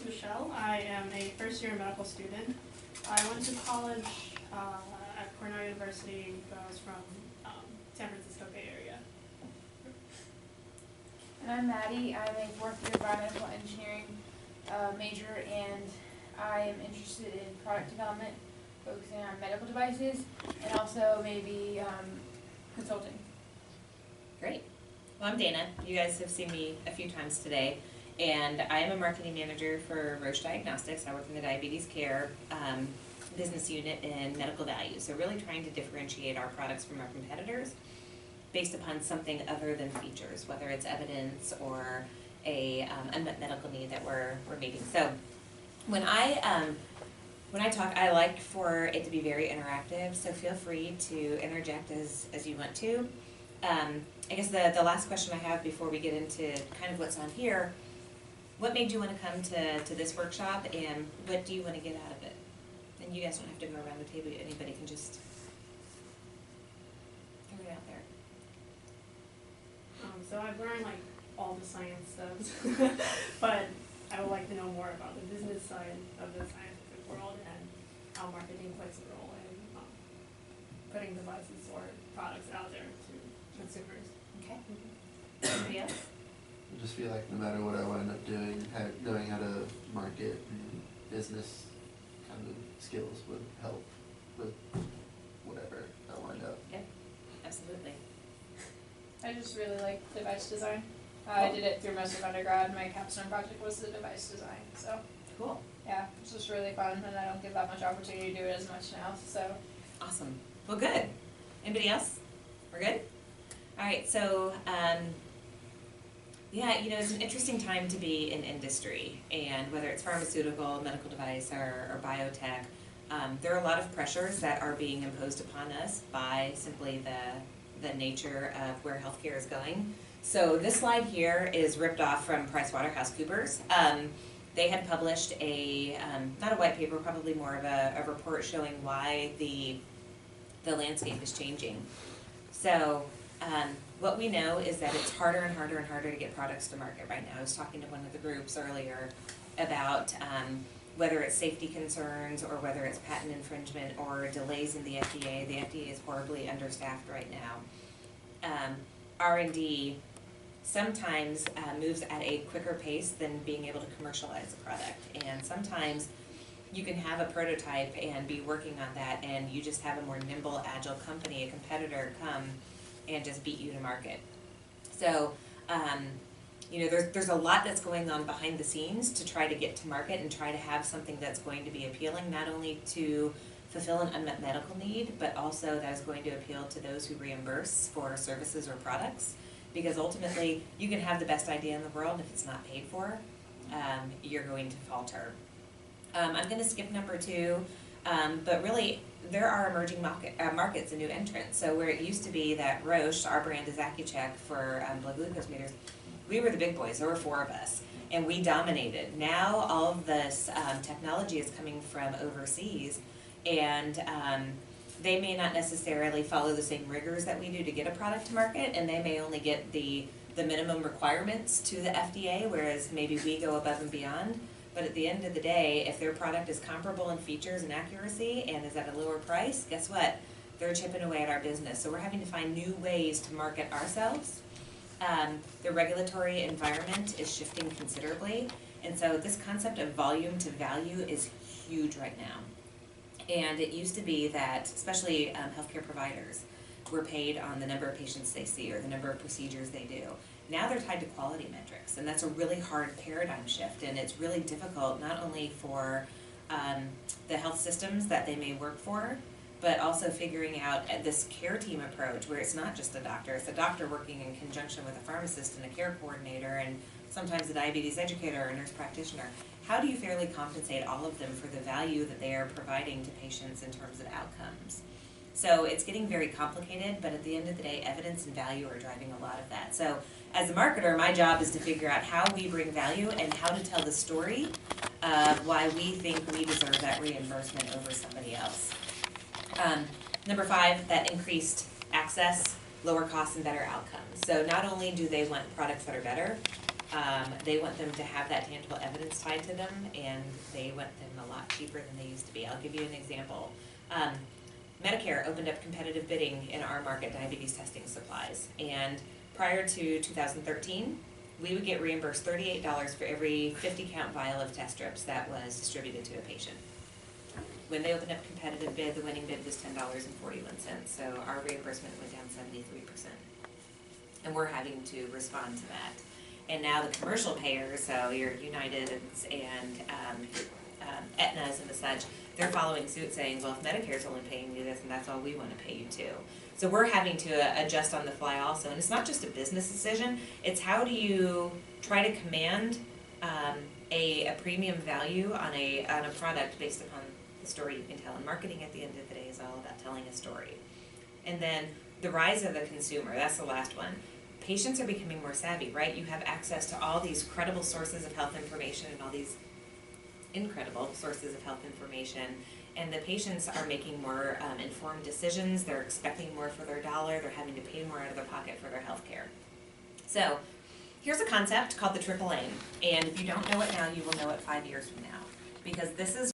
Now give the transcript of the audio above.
is Michelle. I am a first-year medical student. I went to college at Cornell University, but I was from San Francisco Bay Area. And I'm Maddie. I'm a fourth-year biomedical engineering major, and I am interested in product development, focusing on medical devices, and also maybe consulting. Great. Well, I'm Dana. You guys have seen me a few times today, and I am a marketing manager for Roche Diagnostics. I work in the diabetes care business unit in medical value. So really trying to differentiate our products from our competitors based upon something other than features, whether it's evidence or a unmet medical need that we're meeting. So when I talk, I like for it to be very interactive, so feel free to interject as you want to. I guess the last question I have before we get into kind of what's on here, what made you want to come to this workshop, and what do you want to get out of it? And you guys don't have to go around the table, anybody can just throw it out there. So I've learned like all the science stuff, but I would like to know more about the business side of the scientific world and how marketing plays a role in putting devices or products out there to consumers. Okay. Anybody else? I just feel like no matter what I wind up doing, knowing how to market and business kind of skills would help with whatever I wind up. Yeah, absolutely. I just really like device design. I did it through most of undergrad. My capstone project was the device design. So Cool. yeah, it's just really fun, and I don't get that much opportunity to do it as much now. So Awesome. Well, good. Anybody else? We're good? All right, so yeah, it's an interesting time to be in industry, and whether it's pharmaceutical, medical device, or biotech, there are a lot of pressures that are being imposed upon us by simply the nature of where healthcare is going. So this slide here is ripped off from PricewaterhouseCoopers. They had published a, not a white paper, probably more of a report showing why the landscape is changing. So what we know is that it's harder and harder and harder to get products to market right now. I was talking to one of the groups earlier about whether it's safety concerns or whether it's patent infringement or delays in the FDA. The FDA is horribly understaffed right now. R&D sometimes moves at a quicker pace than being able to commercialize a product, and sometimes you can have a prototype and be working on that, and you just have a more nimble, agile company, a competitor, come and just beat you to market. So, there's a lot that's going on behind the scenes to try to get to market and try to have something that's going to be appealing not only to fulfill an unmet medical need, but also that is going to appeal to those who reimburse for services or products. Because ultimately, you can have the best idea in the world, if it's not paid for, you're going to falter. I'm going to skip number 2, but really, there are emerging markets and new entrants. So where it used to be that Roche, our brand is Accucheck for blood glucose meters, we were the big boys. There were 4 of us, and we dominated. Now all of this technology is coming from overseas, and they may not necessarily follow the same rigors that we do to get a product to market, and they may only get the minimum requirements to the FDA, whereas maybe we go above and beyond. But at the end of the day, if their product is comparable in features and accuracy and is at a lower price, guess what? They're chipping away at our business. So we're having to find new ways to market ourselves. The regulatory environment is shifting considerably, and so this concept of volume to value is huge right now. And it used to be that, especially healthcare providers, were paid on the number of patients they see or the number of procedures they do. Now they're tied to quality metrics, and that's a really hard paradigm shift, and it's really difficult not only for the health systems that they may work for, but also figuring out this care team approach where it's not just a doctor, it's a doctor working in conjunction with a pharmacist and a care coordinator and sometimes a diabetes educator or a nurse practitioner. How do you fairly compensate all of them for the value that they are providing to patients in terms of outcomes? So it's getting very complicated, but at the end of the day, evidence and value are driving a lot of that. So as a marketer, my job is to figure out how we bring value and how to tell the story of why we think we deserve that reimbursement over somebody else. Number 5, that increased access, lower costs, and better outcomes. So not only do they want products that are better, They want them to have that tangible evidence tied to them, and they want them a lot cheaper than they used to be. I'll give you an example. Medicare opened up competitive bidding in our market, diabetes testing supplies, and prior to 2013, we would get reimbursed $38 for every 50 count vial of test strips that was distributed to a patient. When they opened up competitive bid, the winning bid was $10.41, so our reimbursement went down 73%. And we're having to respond to that. And now the commercial payers, so your United and Aetna's and the such, they're following suit saying, well, if Medicare's only paying you this, and that's all we want to pay you too. So we're having to adjust on the fly also, and it's not just a business decision, it's how do you try to command a premium value on a product based upon the story you can tell. And marketing at the end of the day is all about telling a story. And then the rise of the consumer, that's the last one. Patients are becoming more savvy, right? You have access to all these credible sources of health information and all these incredible sources of health information, and the patients are making more informed decisions. They're expecting more for their dollar. They're having to pay more out of their pocket for their health care. So here's a concept called the triple aim, and if you don't know it now, you will know it 5 years from now, because this is